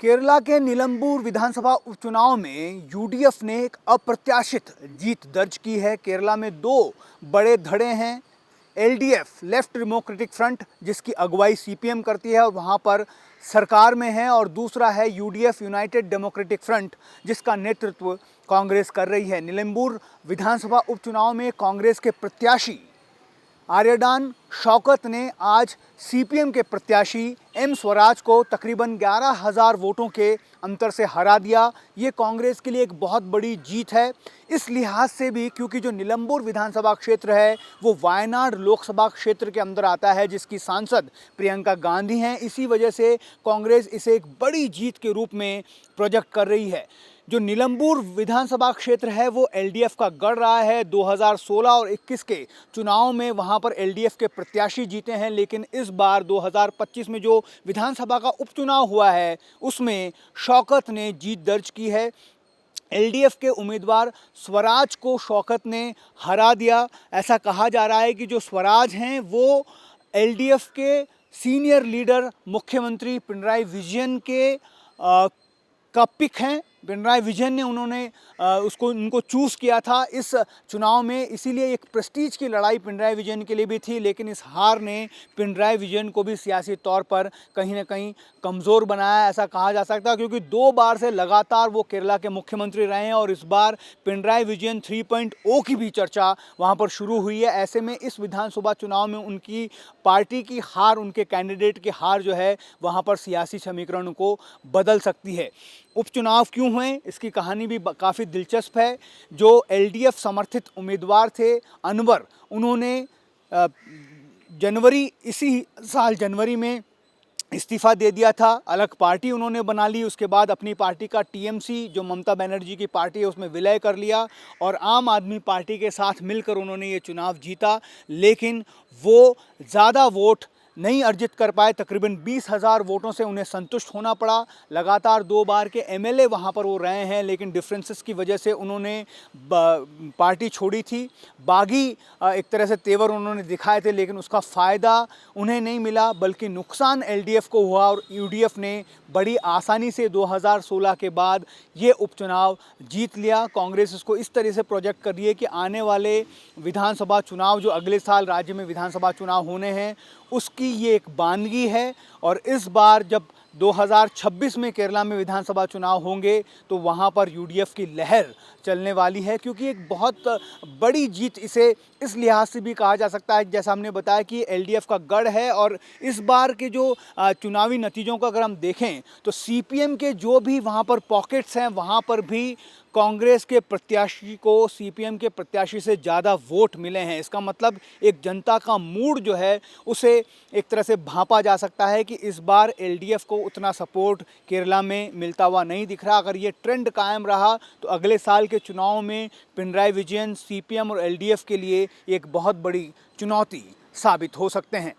केरला के निलंबूर विधानसभा उपचुनाव में यूडीएफ ने एक अप्रत्याशित जीत दर्ज की है। केरला में दो बड़े धड़े हैं। एलडीएफ लेफ्ट डेमोक्रेटिक फ्रंट जिसकी अगुवाई सीपीएम करती है और वहां पर सरकार में है, और दूसरा है यूडीएफ यूनाइटेड डेमोक्रेटिक फ्रंट जिसका नेतृत्व कांग्रेस कर रही है। निलंबूर विधानसभा उपचुनाव में कांग्रेस के प्रत्याशी आर्यडान शौकत ने आज सीपीएम के प्रत्याशी एम स्वराज को तकरीबन 11,000 वोटों के अंतर से हरा दिया। ये कांग्रेस के लिए एक बहुत बड़ी जीत है, इस लिहाज से भी क्योंकि जो निलंबूर विधानसभा क्षेत्र है वो वायनाड लोकसभा क्षेत्र के अंदर आता है, जिसकी सांसद प्रियंका गांधी हैं। इसी वजह से कांग्रेस इसे एक बड़ी जीत के रूप में प्रोजेक्ट कर रही है। जो निलंबूर विधानसभा क्षेत्र है वो एलडीएफ का गढ़ रहा है। 2016 और 21 के चुनाव में वहां पर एलडीएफ के प्रत्याशी जीते हैं, लेकिन इस बार 2025 में जो विधानसभा का उपचुनाव हुआ है उसमें शौकत ने जीत दर्ज की है। एलडीएफ के उम्मीदवार स्वराज को शौकत ने हरा दिया। ऐसा कहा जा रहा है कि जो स्वराज हैं वो एलडीएफ के सीनियर लीडर मुख्यमंत्री पिनराई विजयन के का पिक हैं। पिनराई विजयन ने उनको चूज़ किया था इस चुनाव में, इसीलिए एक प्रेस्टीज की लड़ाई पिनराई विजयन के लिए भी थी। लेकिन इस हार ने पिनराई विजयन को भी सियासी तौर पर कहीं ना कहीं कमज़ोर बनाया, ऐसा कहा जा सकता है, क्योंकि 2 बार से लगातार वो केरला के मुख्यमंत्री रहे हैं और इस बार पिनराई विजयन 3.0 की भी चर्चा वहाँ पर शुरू हुई है। ऐसे में इस विधानसभा चुनाव में उनकी पार्टी की हार, उनके कैंडिडेट की हार जो है वहाँ पर सियासी समीकरण को बदल सकती है। उपचुनाव क्यों हुए इसकी कहानी भी काफ़ी दिलचस्प है। जो एलडीएफ समर्थित उम्मीदवार थे अनवर, उन्होंने इसी साल जनवरी में इस्तीफ़ा दे दिया था। अलग पार्टी उन्होंने बना ली, उसके बाद अपनी पार्टी का टीएमसी जो ममता बनर्जी की पार्टी है उसमें विलय कर लिया और आम आदमी पार्टी के साथ मिलकर उन्होंने ये चुनाव जीता। लेकिन वो ज़्यादा वोट नहीं अर्जित कर पाए, तकरीबन 20,000 वोटों से उन्हें संतुष्ट होना पड़ा। लगातार 2 बार के एमएलए वहाँ पर वो रहे हैं, लेकिन डिफरेंसेस की वजह से उन्होंने पार्टी छोड़ी थी। बागी एक तरह से तेवर उन्होंने दिखाए थे, लेकिन उसका फ़ायदा उन्हें नहीं मिला, बल्कि नुकसान एलडीएफ को हुआ और यूडीएफ ने बड़ी आसानी से 2016 के बाद ये उपचुनाव जीत लिया। कांग्रेस इसको इस तरह से प्रोजेक्ट कर रही है कि आने वाले विधानसभा चुनाव जो अगले साल राज्य में विधानसभा चुनाव होने हैं उसकी ये एक बानगी है, और इस बार जब 2026 में केरला में विधानसभा चुनाव होंगे तो वहाँ पर यूडीएफ की लहर चलने वाली है, क्योंकि एक बहुत बड़ी जीत इसे इस लिहाज से भी कहा जा सकता है, जैसा हमने बताया कि एलडीएफ का गढ़ है। और इस बार के जो चुनावी नतीजों का अगर हम देखें तो सीपीएम के जो भी वहाँ पर पॉकेट्स हैं वहाँ पर भी कांग्रेस के प्रत्याशी को सीपीएम के प्रत्याशी से ज़्यादा वोट मिले हैं। इसका मतलब एक जनता का मूड जो है उसे एक तरह से भांपा जा सकता है कि इस बार एलडीएफ को उतना सपोर्ट केरला में मिलता हुआ नहीं दिख रहा। अगर ये ट्रेंड कायम रहा तो अगले साल के चुनाव में पिनराई विजयन, सीपीएम और एलडीएफ के लिए एक बहुत बड़ी चुनौती साबित हो सकते हैं।